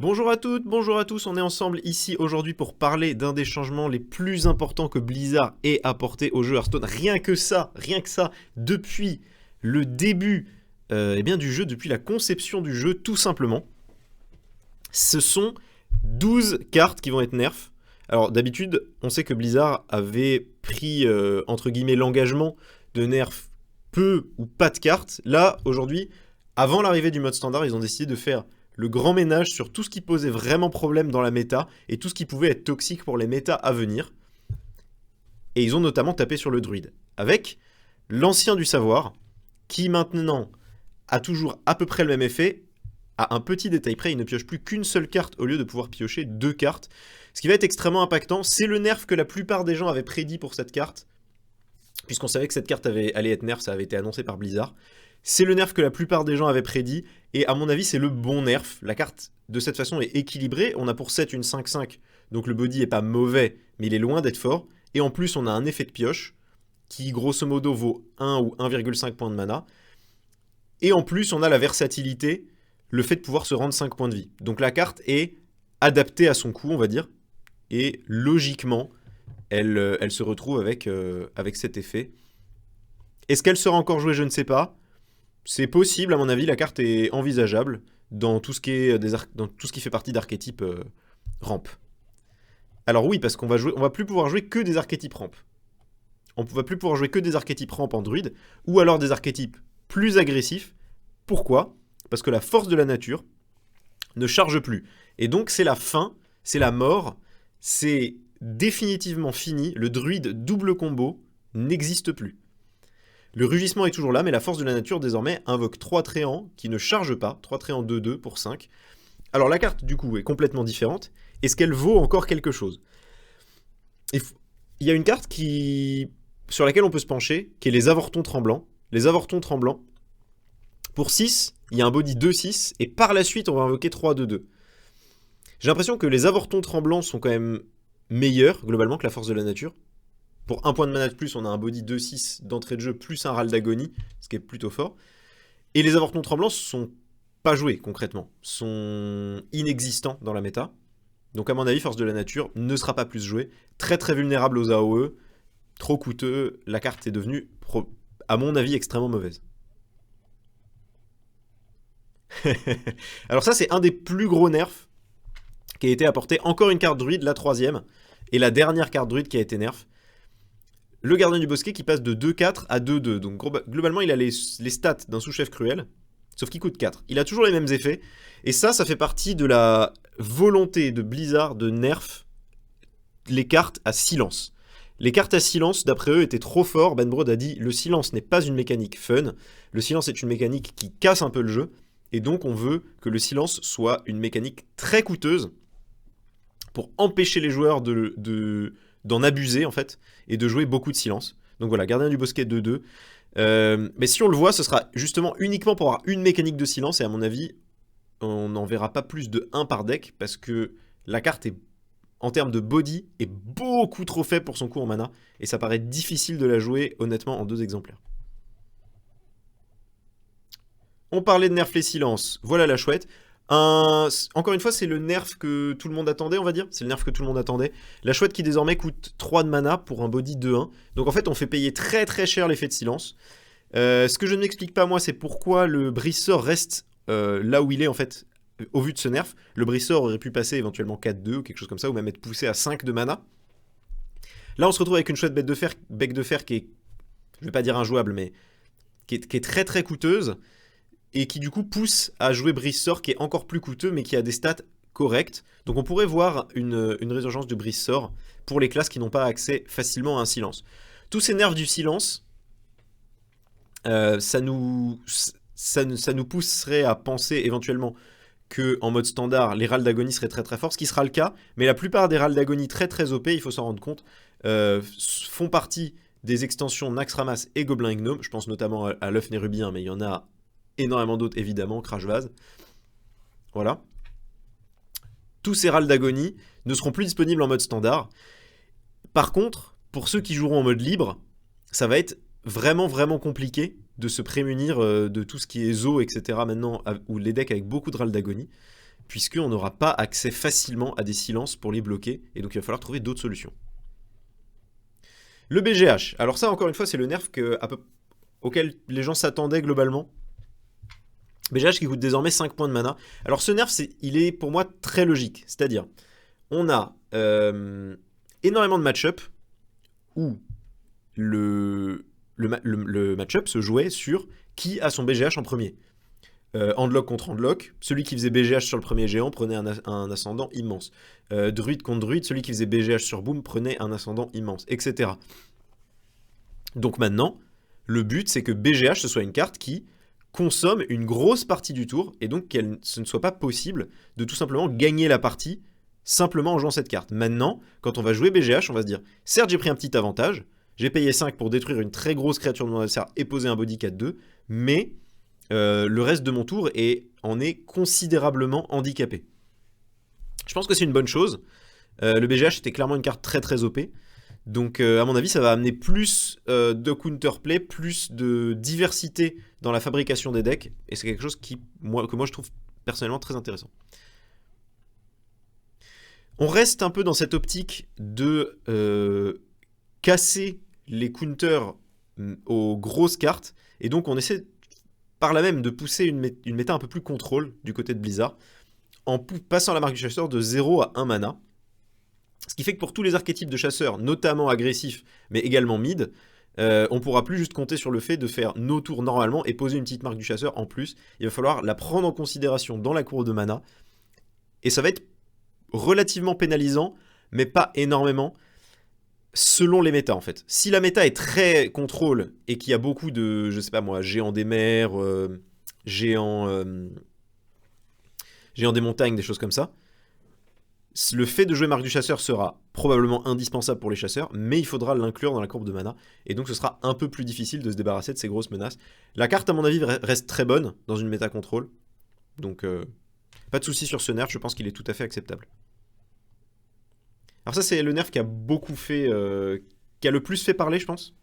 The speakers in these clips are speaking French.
Bonjour à toutes, bonjour à tous, on est ensemble ici aujourd'hui pour parler d'un des changements les plus importants que Blizzard ait apporté au jeu Hearthstone. Rien que ça, depuis le début du jeu, depuis la conception du jeu, tout simplement. Ce sont 12 cartes qui vont être nerfs. Alors d'habitude, on sait que Blizzard avait pris, entre guillemets, l'engagement de nerf peu ou pas de cartes. Là, aujourd'hui, avant l'arrivée du mode standard, ils ont décidé de faire le grand ménage sur tout ce qui posait vraiment problème dans la méta et tout ce qui pouvait être toxique pour les méta à venir. Et ils ont notamment tapé sur le druide. Avec l'ancien du savoir, qui maintenant a toujours à peu près le même effet. À un petit détail près, il ne pioche plus qu'une seule carte au lieu de pouvoir piocher deux cartes. Ce qui va être extrêmement impactant. C'est le nerf que la plupart des gens avaient prédit pour cette carte. Puisqu'on savait que cette carte allait être nerf, ça avait été annoncé par Blizzard. C'est le nerf que la plupart des gens avaient prédit, et à mon avis c'est le bon nerf. La carte de cette façon est équilibrée, on a pour 7 une 5-5, donc le body est pas mauvais, mais il est loin d'être fort, et en plus on a un effet de pioche, qui grosso modo vaut 1 ou 1,5 points de mana, et en plus on a la versatilité, le fait de pouvoir se rendre 5 points de vie. Donc la carte est adaptée à son coût, on va dire, et logiquement, elle se retrouve avec cet effet. Est-ce qu'elle sera encore jouée? Je ne sais pas. C'est possible, à mon avis, la carte est envisageable dans tout ce qui, est dans tout ce qui fait partie d'archétypes ramp. Alors oui, parce on va plus pouvoir jouer que des archétypes ramp. On va plus pouvoir jouer que des archétypes ramp en druide, ou alors des archétypes plus agressifs. Pourquoi? Parce que la force de la nature ne charge plus. Et donc c'est la fin, c'est la mort, c'est définitivement fini, le druide double combo n'existe plus. Le rugissement est toujours là, mais la force de la nature désormais invoque 3 tréants qui ne chargent pas, 3 tréants 2-2 pour 5. Alors la carte du coup est complètement différente. Est-ce qu'elle vaut encore quelque chose? Il y a une carte sur laquelle on peut se pencher, qui est les avortons tremblants. Les avortons tremblants, pour 6, il y a un body 2-6, et par la suite on va invoquer 3-2-2. J'ai l'impression que les avortons tremblants sont quand même meilleurs globalement que la force de la nature. Pour un point de mana de plus, on a un body 2-6 d'entrée de jeu plus un râle d'agonie, ce qui est plutôt fort. Et les avortons tremblants sont pas joués concrètement, sont inexistants dans la méta. Donc à mon avis, force de la nature ne sera pas plus jouée. Très très vulnérable aux AOE, trop coûteux, la carte est devenue, à mon avis, extrêmement mauvaise. Alors ça, c'est un des plus gros nerfs qui a été apporté. Encore une carte druide, la troisième, et la dernière carte druide qui a été nerf. Le gardien du bosquet qui passe de 2-4 à 2-2. Donc globalement, il a les stats d'un sous-chef cruel, sauf qu'il coûte 4. Il a toujours les mêmes effets. Et ça fait partie de la volonté de Blizzard de nerf les cartes à silence. Les cartes à silence, d'après eux, étaient trop forts. Ben Brode a dit, le silence n'est pas une mécanique fun. Le silence est une mécanique qui casse un peu le jeu. Et donc on veut que le silence soit une mécanique très coûteuse pour empêcher les joueurs d'en abuser en fait et de jouer beaucoup de silence. Donc voilà, gardien du bosquet 2-2. Mais si on le voit, ce sera justement uniquement pour avoir une mécanique de silence et à mon avis, on n'en verra pas plus de 1 par deck parce que la carte est, en termes de body, est beaucoup trop faible pour son coût en mana et ça paraît difficile de la jouer honnêtement en 2 exemplaires. On parlait de nerf les silences, voilà la chouette. Encore une fois, c'est le nerf que tout le monde attendait, on va dire. C'est le nerf que tout le monde attendait. La chouette qui désormais coûte 3 de mana pour un body 2-1. Donc en fait, on fait payer très très cher l'effet de silence. Ce que je ne m'explique pas moi, c'est pourquoi le briseur reste là où il est en fait, au vu de ce nerf. Le briseur aurait pu passer éventuellement 4-2 ou quelque chose comme ça, ou même être poussé à 5 de mana. Là, on se retrouve avec une chouette bec de fer qui est, je vais pas dire injouable, mais qui est très très coûteuse. Et qui du coup pousse à jouer Brise-Sort qui est encore plus coûteux mais qui a des stats correctes. Donc on pourrait voir une résurgence de Brise-Sort pour les classes qui n'ont pas accès facilement à un silence. Tous ces nerfs du silence, ça nous pousserait à penser éventuellement qu'en mode standard, les râles d'agonie seraient très très forts, ce qui sera le cas, mais la plupart des râles d'agonie très très OP, il faut s'en rendre compte, font partie des extensions Naxxramas et Gobelin et Gnome. Je pense notamment à l'œuf nérubien, mais il y en a énormément d'autres évidemment, Crash Vase. Voilà. Tous ces râles d'agonie ne seront plus disponibles en mode standard. Par contre, pour ceux qui joueront en mode libre, ça va être vraiment vraiment compliqué de se prémunir de tout ce qui est Zo, etc. maintenant, ou les decks avec beaucoup de râles d'agonie. puisqu'on n'aura pas accès facilement à des silences pour les bloquer, et donc il va falloir trouver d'autres solutions. Le BGH, alors ça encore une fois c'est le nerf auquel les gens s'attendaient globalement. BGH qui coûte désormais 5 points de mana. Alors ce nerf, il est pour moi très logique, c'est-à-dire on a énormément de match-up où le match-up se jouait sur qui a son BGH en premier. Handlock contre Handlock, celui qui faisait BGH sur le premier géant prenait un ascendant immense. Druide contre Druide, celui qui faisait BGH sur Boom prenait un ascendant immense, etc. Donc maintenant, le but c'est que BGH ce soit une carte qui consomme une grosse partie du tour, et donc ce ne soit pas possible de tout simplement gagner la partie simplement en jouant cette carte. Maintenant, quand on va jouer BGH, on va se dire, certes j'ai pris un petit avantage, j'ai payé 5 pour détruire une très grosse créature de mon adversaire et poser un body 4-2, mais le reste de mon tour en est considérablement handicapé. Je pense que c'est une bonne chose. Le BGH était clairement une carte très très OP. Donc à mon avis ça va amener plus de counterplay, plus de diversité dans la fabrication des decks. Et c'est quelque chose que moi je trouve personnellement très intéressant. On reste un peu dans cette optique de casser les counters aux grosses cartes. Et donc on essaie par là même de pousser une méta un peu plus contrôle du côté de Blizzard, en passant la marque du chasseur de 0 à 1 mana. Ce qui fait que pour tous les archétypes de chasseurs, notamment agressifs, mais également mid, on pourra plus juste compter sur le fait de faire nos tours normalement et poser une petite marque du chasseur en plus. Il va falloir la prendre en considération dans la courbe de mana. Et ça va être relativement pénalisant, mais pas énormément, selon les méta en fait. Si la méta est très contrôle et qu'il y a beaucoup de, je sais pas moi, géants des mers, géants des montagnes, des choses comme ça, le fait de jouer marque du chasseur sera probablement indispensable pour les chasseurs, mais il faudra l'inclure dans la courbe de mana, et donc ce sera un peu plus difficile de se débarrasser de ces grosses menaces. La carte à mon avis reste très bonne dans une méta contrôle, donc pas de souci sur ce nerf, je pense qu'il est tout à fait acceptable. Alors ça c'est le nerf qui a beaucoup fait, qui a le plus fait parler je pense.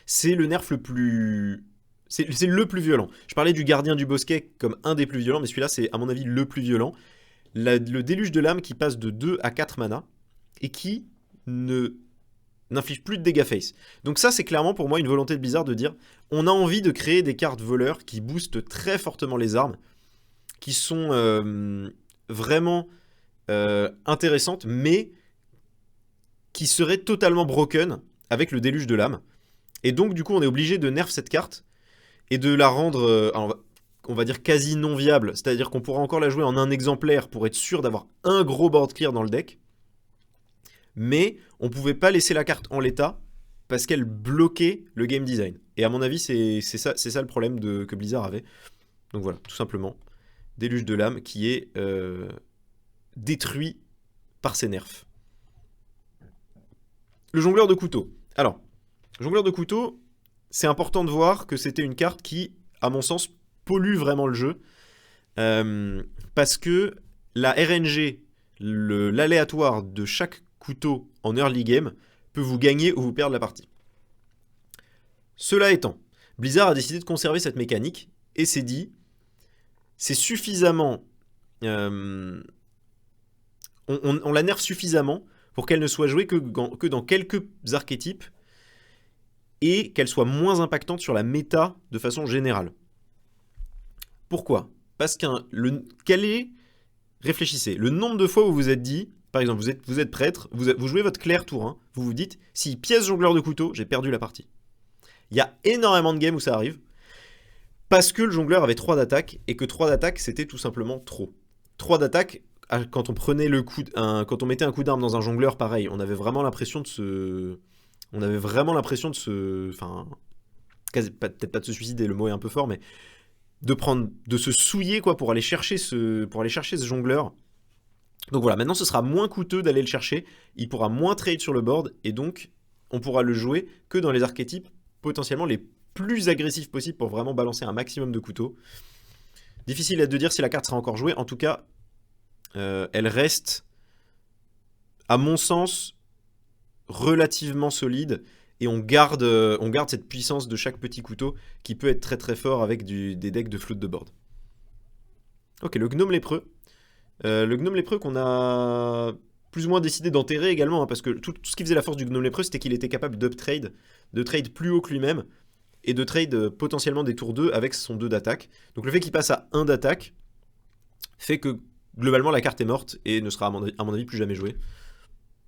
C'est le nerf le plus... C'est le plus violent. Je parlais du gardien du bosquet comme un des plus violents, mais celui-là c'est à mon avis le plus violent. Le déluge de l'âme qui passe de 2 à 4 mana et qui n'inflige plus de dégâts face. Donc ça c'est clairement pour moi une volonté de Blizzard de dire on a envie de créer des cartes voleurs qui boostent très fortement les armes, qui sont vraiment intéressantes, mais qui seraient totalement broken avec le déluge de l'âme. Et donc du coup on est obligé de nerf cette carte et de la rendre... on va dire quasi non viable, c'est-à-dire qu'on pourra encore la jouer en un exemplaire pour être sûr d'avoir un gros board clear dans le deck, mais on pouvait pas laisser la carte en l'état parce qu'elle bloquait le game design. Et à mon avis, c'est ça le problème que Blizzard avait. Donc voilà, tout simplement, déluge de l'âme qui est détruit par ses nerfs. Le jongleur de couteau. Alors, jongleur de couteau, c'est important de voir que c'était une carte qui, à mon sens, pollue vraiment le jeu, parce que la RNG, l'aléatoire de chaque couteau en early game peut vous gagner ou vous perdre la partie. Cela étant, Blizzard a décidé de conserver cette mécanique et s'est dit c'est suffisamment on la nerf suffisamment pour qu'elle ne soit jouée que dans quelques archétypes et qu'elle soit moins impactante sur la méta de façon générale. Pourquoi ? Parce réfléchissez, le nombre de fois où vous vous êtes dit, par exemple, vous êtes prêtre, vous jouez votre clair tour 1, vous vous dites, si pièce jongleur de couteau, j'ai perdu la partie. Il y a énormément de games où ça arrive, parce que le jongleur avait 3 d'attaque, et que 3 d'attaque, c'était tout simplement trop. 3 d'attaque, quand on mettait un coup d'arme dans un jongleur, pareil, on avait vraiment l'impression de se... Enfin, peut-être pas de se suicider, le mot est un peu fort, mais... de se souiller quoi pour aller chercher ce jongleur. Donc voilà, maintenant ce sera moins coûteux d'aller le chercher, il pourra moins trade sur le board, et donc on pourra le jouer que dans les archétypes potentiellement les plus agressifs possibles pour vraiment balancer un maximum de couteaux. Difficile de dire si la carte sera encore jouée, en tout cas elle reste à mon sens relativement solide. Et on garde cette puissance de chaque petit couteau qui peut être très très fort avec des decks de flotte de board. Ok, le gnome lépreux. Le gnome lépreux qu'on a plus ou moins décidé d'enterrer également, hein, parce que tout ce qui faisait la force du gnome lépreux, c'était qu'il était capable d'uptrade, de trade plus haut que lui-même, et de trade potentiellement des tours 2 avec son 2 d'attaque. Donc le fait qu'il passe à 1 d'attaque fait que globalement la carte est morte et ne sera à mon avis plus jamais jouée.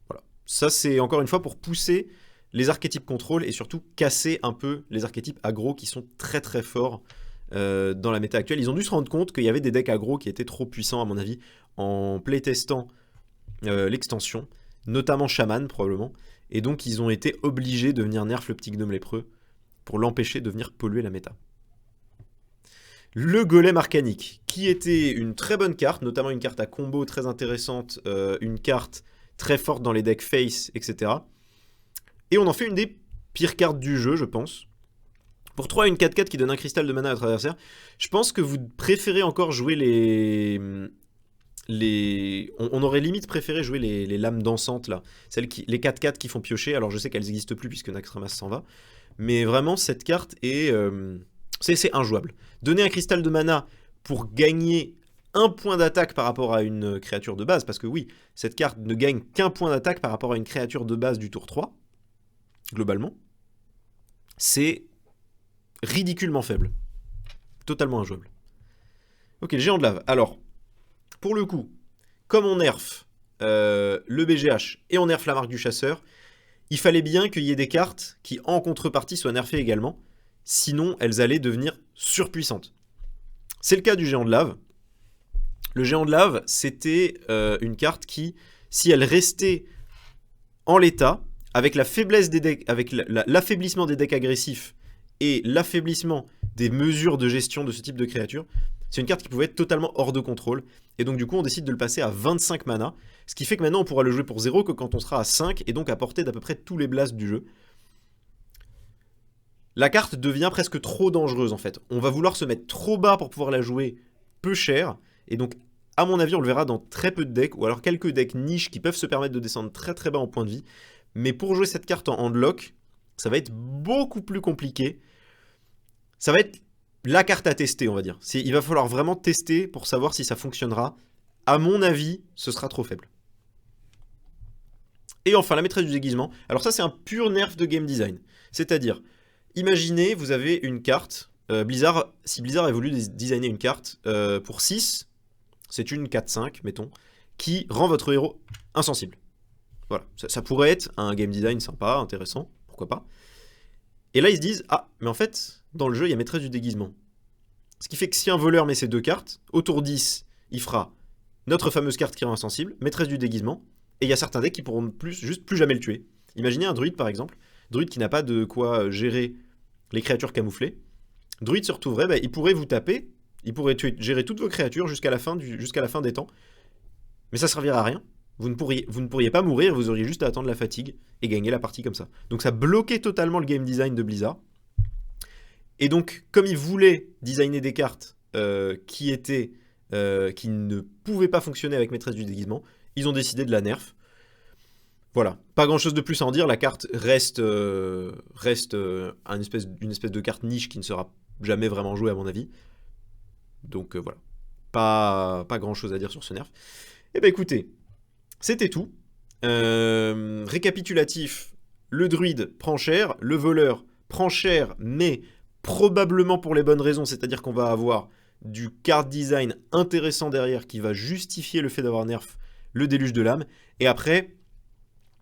Voilà. Ça c'est encore une fois pour pousser les archétypes contrôle et surtout casser un peu les archétypes aggro qui sont très très forts dans la méta actuelle. Ils ont dû se rendre compte qu'il y avait des decks aggro qui étaient trop puissants à mon avis en playtestant l'extension, notamment Shaman probablement, et donc ils ont été obligés de venir nerf le petit gnome lépreux pour l'empêcher de venir polluer la méta. Le golem arcanique, qui était une très bonne carte, notamment une carte à combo très intéressante, une carte très forte dans les decks face, etc. Et on en fait une des pires cartes du jeu, je pense. Pour 3, une 4-4 qui donne un cristal de mana à votre adversaire. Je pense que vous préférez encore jouer on aurait limite préféré jouer les lames dansantes, là. Les 4-4 qui font piocher. Alors je sais qu'elles n'existent plus puisque Naxxramas s'en va. Mais vraiment, cette carte est... c'est injouable. Donner un cristal de mana pour gagner un point d'attaque par rapport à une créature de base, parce que oui, cette carte ne gagne qu'un point d'attaque par rapport à une créature de base du tour 3, globalement, c'est ridiculement faible. Totalement injouable. Ok, le géant de lave. Alors, pour le coup, comme on nerf le BGH et on nerf la marque du chasseur, il fallait bien qu'il y ait des cartes qui, en contrepartie, soient nerfées également. Sinon, elles allaient devenir surpuissantes. C'est le cas du géant de lave. Le géant de lave, c'était une carte qui, si elle restait en l'état, avec la faiblesse des decks, avec l'affaiblissement des decks agressifs et l'affaiblissement des mesures de gestion de ce type de créature, c'est une carte qui pouvait être totalement hors de contrôle. Et donc du coup, on décide de le passer à 25 mana, ce qui fait que maintenant on pourra le jouer pour 0 que quand on sera à 5, et donc à portée d'à peu près tous les blasts du jeu. La carte devient presque trop dangereuse en fait. On va vouloir se mettre trop bas pour pouvoir la jouer peu cher, et donc à mon avis on le verra dans très peu de decks, ou alors quelques decks niches qui peuvent se permettre de descendre très très bas en point de vie. Mais pour jouer cette carte en handlock, ça va être beaucoup plus compliqué. Ça va être la carte à tester, on va dire. Il va falloir vraiment tester pour savoir si ça fonctionnera. À mon avis, ce sera trop faible. Et enfin, la maîtresse du déguisement. Alors ça, c'est un pur nerf de game design. C'est-à-dire, imaginez, vous avez une carte. Si Blizzard a voulu designer une carte pour 6, c'est une 4-5, mettons, qui rend votre héros insensible. Voilà, ça pourrait être un game design sympa, intéressant, pourquoi pas. Et là, ils se disent, ah, mais en fait, dans le jeu, il y a maîtresse du déguisement. Ce qui fait que si un voleur met ces deux cartes, au tour 10, il fera notre fameuse carte qui rend insensible, maîtresse du déguisement, et il y a certains decks qui pourront juste plus jamais le tuer. Imaginez un druide, par exemple, druide qui n'a pas de quoi gérer les créatures camouflées. Druide se retrouverait, il pourrait vous taper, il pourrait gérer toutes vos créatures jusqu'à la fin des temps, mais ça servira à rien. Vous ne pourriez pas mourir, vous auriez juste à attendre la fatigue et gagner la partie comme ça. Donc ça bloquait totalement le game design de Blizzard. Et donc, comme ils voulaient designer des cartes qui ne pouvaient pas fonctionner avec maîtresse du déguisement, ils ont décidé de la nerf. Voilà, pas grand chose de plus à en dire, la carte reste une espèce de carte niche qui ne sera jamais vraiment jouée à mon avis. Donc voilà, pas grand chose à dire sur ce nerf. Et ben écoutez, c'était tout. Récapitulatif, le druide prend cher, le voleur prend cher, mais probablement pour les bonnes raisons, c'est-à-dire qu'on va avoir du card design intéressant derrière qui va justifier le fait d'avoir nerf le déluge de l'âme, et après,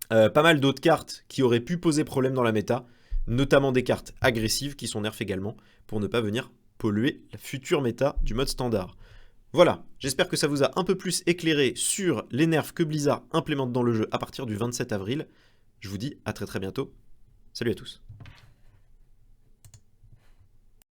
pas mal d'autres cartes qui auraient pu poser problème dans la méta, notamment des cartes agressives qui sont nerfs également, pour ne pas venir polluer la future méta du mode standard. Voilà, j'espère que ça vous a un peu plus éclairé sur les nerfs que Blizzard implémente dans le jeu à partir du 27 avril. Je vous dis à très très bientôt. Salut à tous.